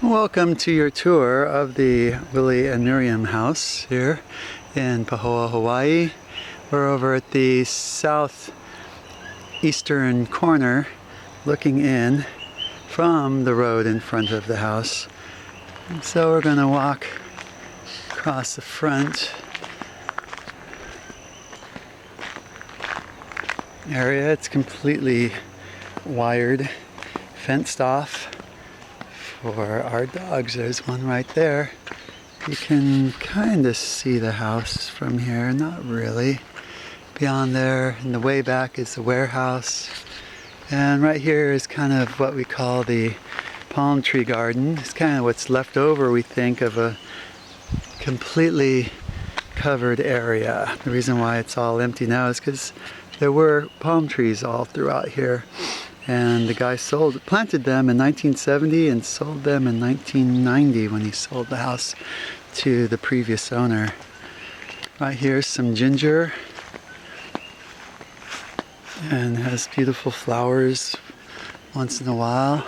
Welcome to your tour of the Willie and Miriam house here in Pahoa, Hawaii. We're over at the southeastern corner looking in from the road in front of the house. And so we're going to walk across the front area. It's completely wired, fenced off for our dogs. There's one right there. You can kind of see the house from here, not really. Beyond there, in the way back, is the warehouse. And right here is kind of what we call the palm tree garden. It's kind of what's left over, we think, of a completely covered area. The reason why it's all empty now is because there were palm trees all throughout here. And the guy planted them in 1970 and sold them in 1990 when he sold the house to the previous owner. Right here's some ginger, and has beautiful flowers once in a while.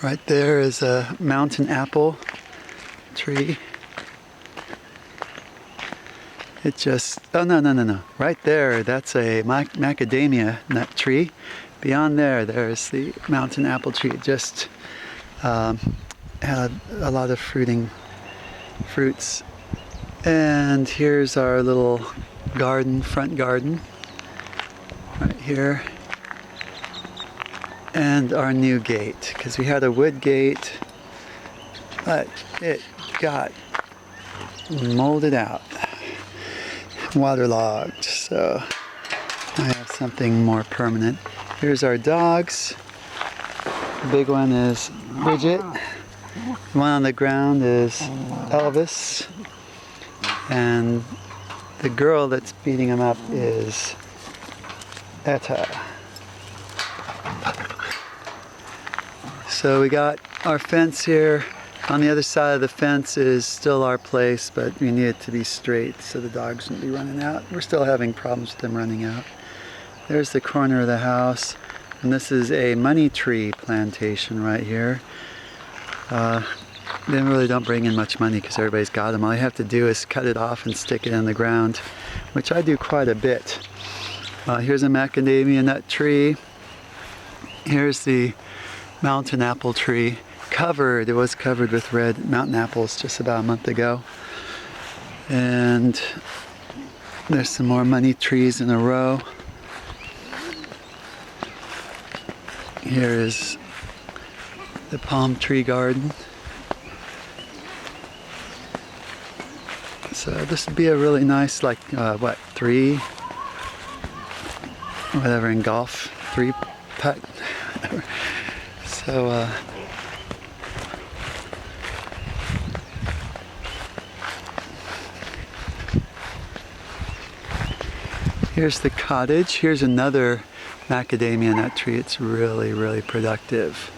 Right there is a mountain apple tree. It just, oh no. Right there, that's a macadamia nut tree. Beyond there, there's the mountain apple tree. It just had a lot of fruits. And here's our little garden, front garden, right here. And our new gate, because we had a wood gate, but it got molded out, waterlogged, so I have something more permanent. Here's our dogs. The big one is Bridget. The one on the ground is Elvis. And the girl that's beating him up is Etta. So we got our fence here. On the other side of the fence is still our place, but we need it to be straight so the dogs won't be running out. We're still having problems with them running out. There's the corner of the house, and this is a money tree plantation right here. They really don't bring in much money because everybody's got them. All you have to do is cut it off and stick it in the ground, which I do quite a bit. Here's a macadamia nut tree. Here's the mountain apple tree. It was covered with red mountain apples just about a month ago. And there's some more money trees in a row. Here is the palm tree garden. So this would be a really nice, like, three, whatever in golf, 3-putt. So, here's the cottage. Here's another macadamia nut tree. It's really productive.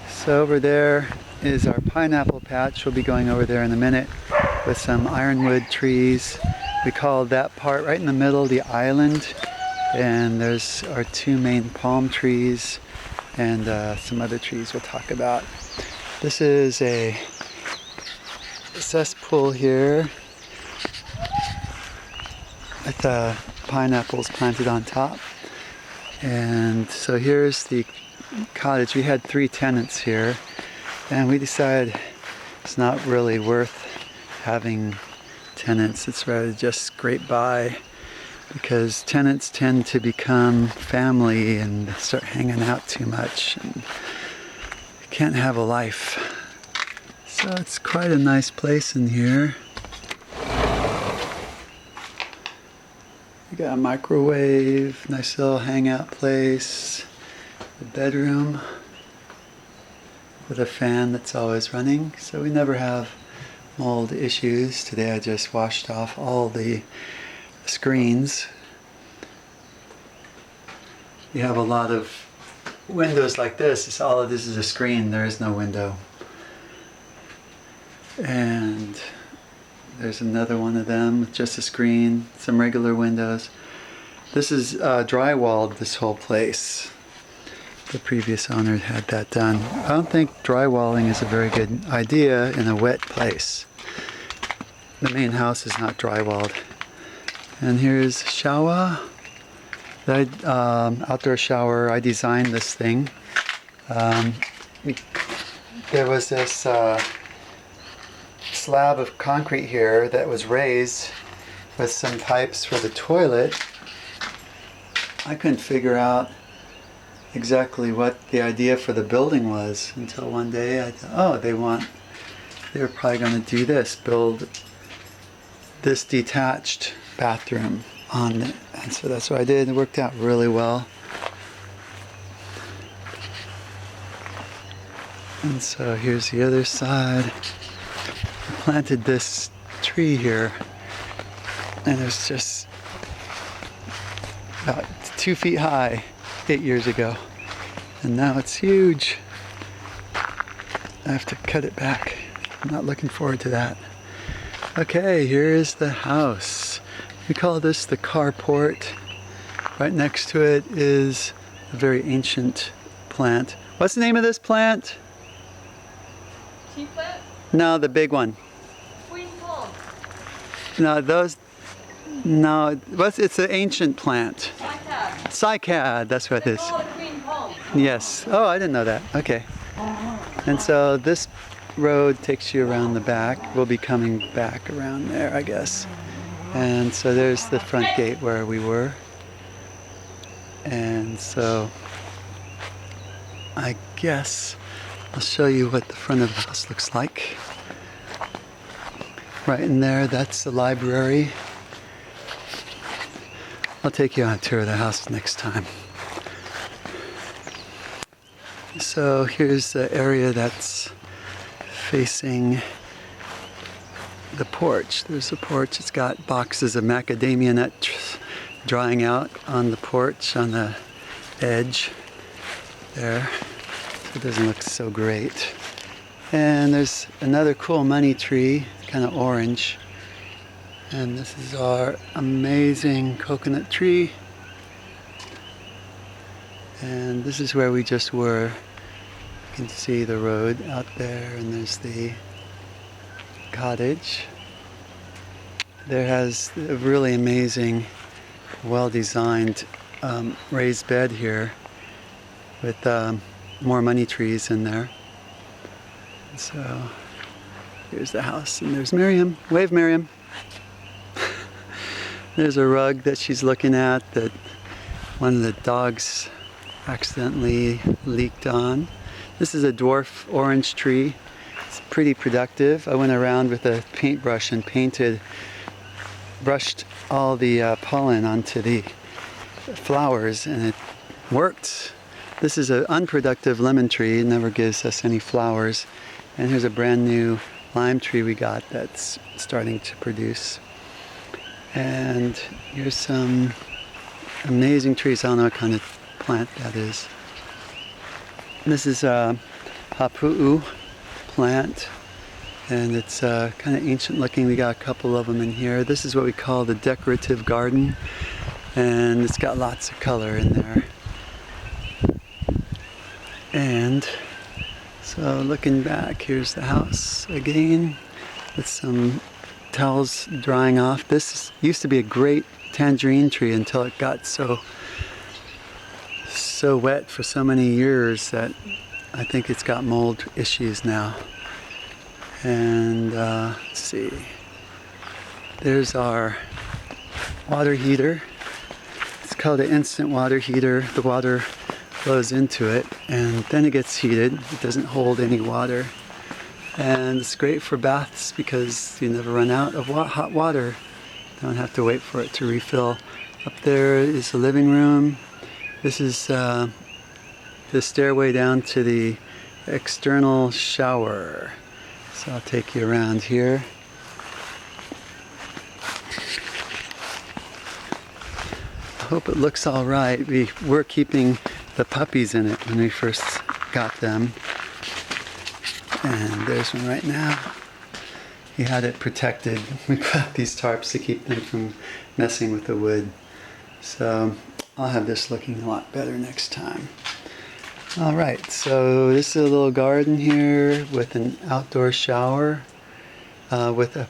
So over there is our pineapple patch. We'll be going over there in a minute with some ironwood trees. We call that part right in the middle the island. And there's our two main palm trees and some other trees we'll talk about. This is a cesspool here with pineapples planted on top. And so here's the cottage. We had 3 tenants here, and we decided it's not really worth having tenants. It's rather just scrape by, because tenants tend to become family and start hanging out too much, and you can't have a life. So it's quite a nice place in here. We got a microwave, nice little hangout place, a bedroom with a fan that's always running, so we never have mold issues. Today I just washed off all the screens. You have a lot of windows like this. All of this is a screen. There is no window. And there's another one of them with just a screen, some regular windows. This is drywalled, this whole place. the previous owner had that done. I don't think drywalling is a very good idea in a wet place. The main house is not drywalled. And here's shower. The outdoor shower. I designed this thing. There was this slab of concrete here that was raised with some pipes for the toilet. I couldn't figure out exactly what the idea for the building was until one day I thought, oh, they were probably going to do this, build this detached bathroom on it. And so that's what I did. It worked out really well. And so here's the other side. I planted this tree here, and it was just about 2 feet high 8 years ago, and now it's huge. I have to cut it back. I'm not looking forward to that. Okay, here is the house. We call this the carport. Right next to it is a very ancient plant. What's the name of this plant? Tea plant? No, the big one. Queen palm. No, those. No, it's an ancient plant. Cycad. Cycad, that's what it is. They call it queen palm. Yes. Oh, I didn't know that. Okay. And so this road takes you around the back. We'll be coming back around there, I guess. And so there's the front gate where we were. And so I guess I'll show you what the front of the house looks like. Right in there, that's the library. I'll take you on a tour of the house next time. So here's the area that's facing the porch. There's a porch. It's got boxes of macadamia nuts drying out on the porch on the edge there. So it doesn't look so great. And there's another cool money tree, kind of orange. And this is our amazing coconut tree. And this is where we just were. You can see the road out there, and there's the cottage. There has a really amazing, well-designed raised bed here with more money trees in there. So here's the house, and there's Miriam. Wave, Miriam. There's a rug that she's looking at that one of the dogs accidentally leaked on. This is a dwarf orange tree. It's pretty productive. I went around with a paintbrush and brushed all the pollen onto the flowers, and it worked. This is an unproductive lemon tree. It never gives us any flowers. And here's a brand new lime tree we got that's starting to produce. And here's some amazing trees. I don't know what kind of plant that is. This is a hapu'u plant, and it's kind of ancient looking. We got a couple of them in here. This is what we call the decorative garden, and it's got lots of color in there. And so looking back, here's the house again with some towels drying off. This used to be a great tangerine tree until it got so wet for so many years that I think it's got mold issues now. And let's see, there's our water heater. It's called an instant water heater. The water flows into it and then it gets heated. It doesn't hold any water. And it's great for baths because you never run out of hot water. Don't have to wait for it to refill. Up there is the living room. This is the stairway down to the external shower. So I'll take you around here. I hope it looks all right. We were keeping the puppies in it when we first got them. And there's one right now. We had it protected. We put up these tarps to keep them from messing with the wood. So I'll have this looking a lot better next time. All right, so this is a little garden here with an outdoor shower with a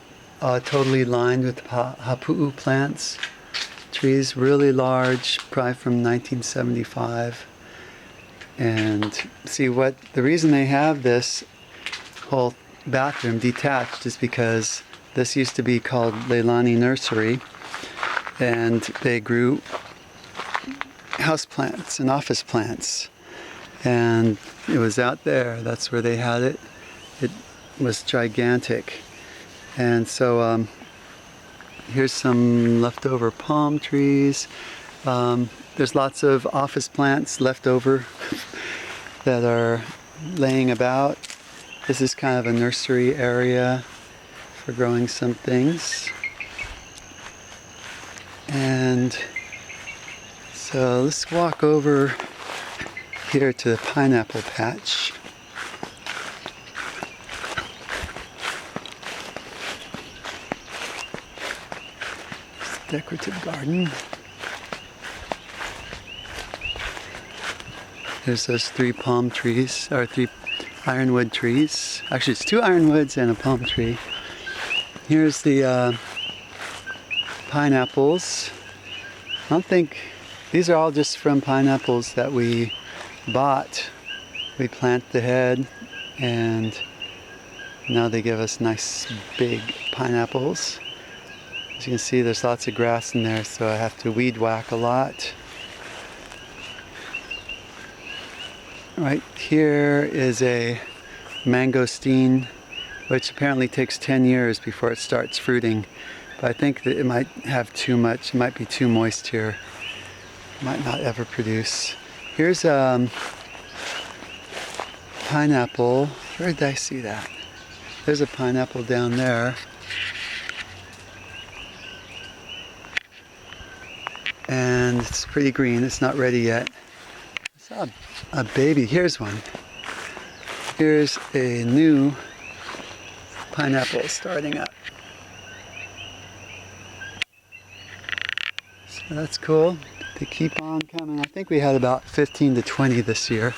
totally lined with hapu'u plants. Trees really large, probably from 1975. And see what the reason they have this whole bathroom detached is because this used to be called Leilani Nursery, and they grew house plants and office plants. And it was out there, that's where they had it. It was gigantic. And so here's some leftover palm trees. There's lots of office plants left over that are laying about. This is kind of a nursery area for growing some things. And so let's walk over here to the pineapple patch. Decorative garden. There's those 3 palm trees, or 3 ironwood trees. Actually, it's 2 ironwoods and a palm tree. Here's the pineapples. I don't think, these are all just from pineapples that we bought. We plant the head and now they give us nice big pineapples. As you can see, there's lots of grass in there, so I have to weed whack a lot. Right here is a mangosteen, which apparently takes 10 years before it starts fruiting. But I think that it might have too much, it might be too moist here. It might not ever produce. Here's a pineapple. Where did I see that? There's a pineapple down there. And it's pretty green, it's not ready yet. I saw a baby, here's one. Here's a new pineapple starting up. So that's cool. They keep on coming. I think we had about 15 to 20 this year.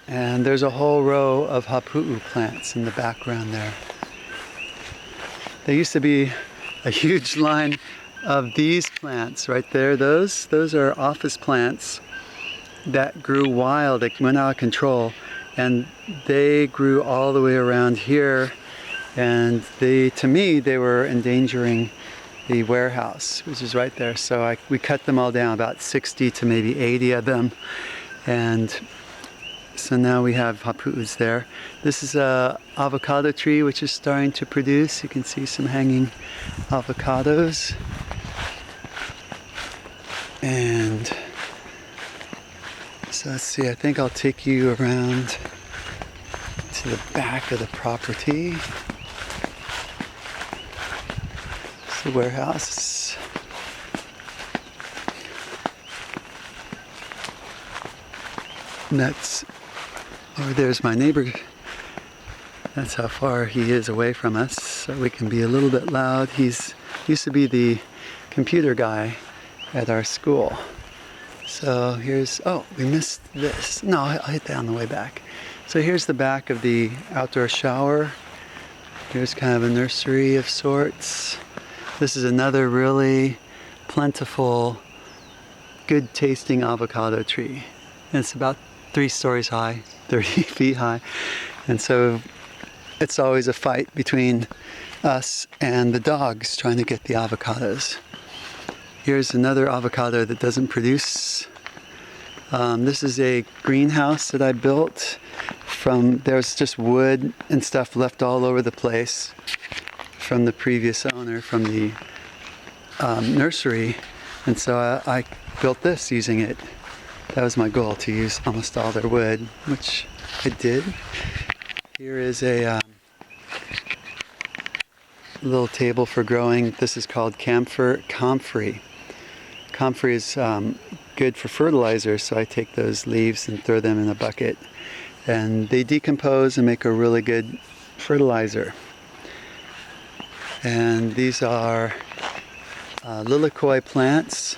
And there's a whole row of hapu'u plants in the background there. There used to be a huge line of these plants right there. Those are office plants that grew wild. They went out of control, and they grew all the way around here. And to me, they were endangering the warehouse, which is right there. So we cut them all down, about 60 to maybe 80 of them. And so now we have hapu'us there. This is a avocado tree which is starting to produce. You can see some hanging avocados. And so let's see, I think I'll take you around to the back of the property. It's the warehouse. And that's, over there's my neighbor. That's how far he is away from us, so we can be a little bit loud. He's used to be the computer guy at our school. So here's, oh, we missed this. No, I'll hit that on the way back. So here's the back of the outdoor shower. Here's kind of a nursery of sorts. This is another really plentiful, good tasting avocado tree. And it's about 3 stories high, 30 feet high. And so it's always a fight between us and the dogs trying to get the avocados. Here's another avocado that doesn't produce. This is a greenhouse that I built there's just wood and stuff left all over the place from the previous owner, from the nursery. And so I built this using it. That was my goal, to use almost all their wood, which I did. Here is a little table for growing. This is called comfrey. Comfrey is good for fertilizer, so I take those leaves and throw them in a bucket. And they decompose and make a really good fertilizer. And these are LILIQUOIS plants.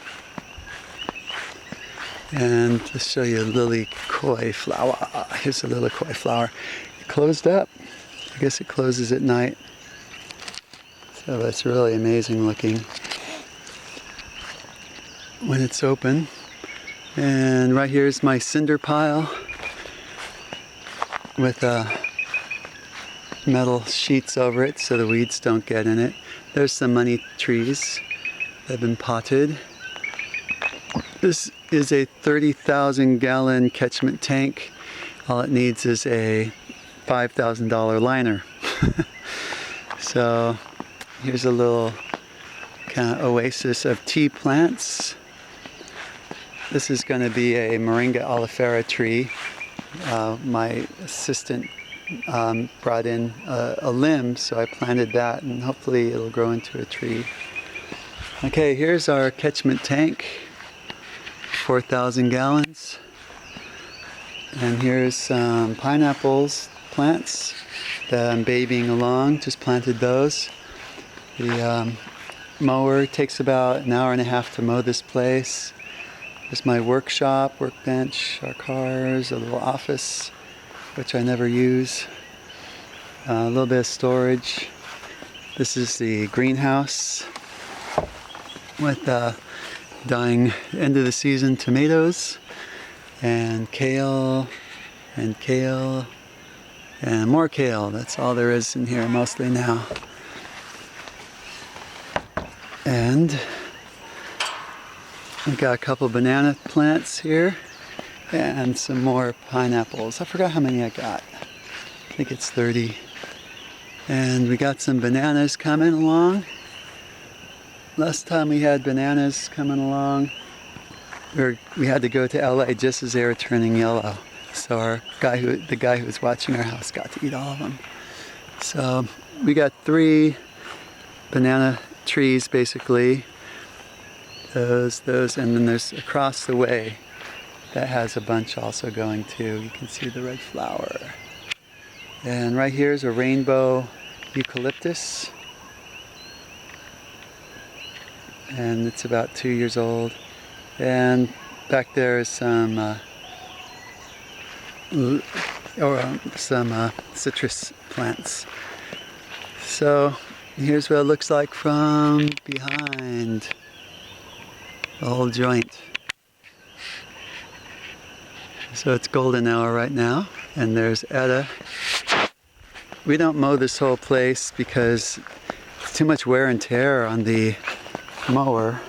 And to show you a LILIQUOIS flower. Here's a LILIQUOIS flower. It closed up. I guess it closes at night. So it's really amazing looking when it's open. And right here is my cinder pile with metal sheets over it so the weeds don't get in it. There's some money trees that have been potted. This is a 30,000 gallon catchment tank. All it needs is a $5,000 liner. So here's a little kind of oasis of tea plants. This is going to be a Moringa oleifera tree. My assistant brought in a limb, so I planted that, and hopefully it'll grow into a tree. Okay, here's our catchment tank, 4,000 gallons. And here's some pineapples plants that I'm babying along, just planted those. The mower takes about an hour and a half to mow this place. There's my workshop, workbench, our cars, a little office, which I never use. A little bit of storage. This is the greenhouse with dying end of the season tomatoes and kale and more kale. That's all there is in here mostly now. And we got a couple banana plants here and some more pineapples. I forgot how many I got. I think it's 30. And we got some bananas coming along. Last time we had bananas coming along, we had to go to LA just as they were turning yellow. So the guy who was watching our house got to eat all of them. So we got 3 banana trees basically. Those, and then there's across the way that has a bunch also going too. You can see the red flower. And right here is a rainbow eucalyptus. And it's about 2 years old. And back there is some citrus plants. So here's what it looks like from behind the whole joint. So it's golden hour right now, and there's Etta. We don't mow this whole place because it's too much wear and tear on the mower,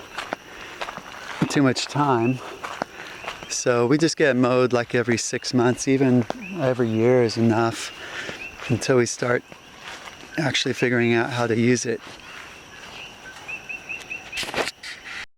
too much time. So we just get mowed like every 6 months, even every year is enough until we start actually figuring out how to use it.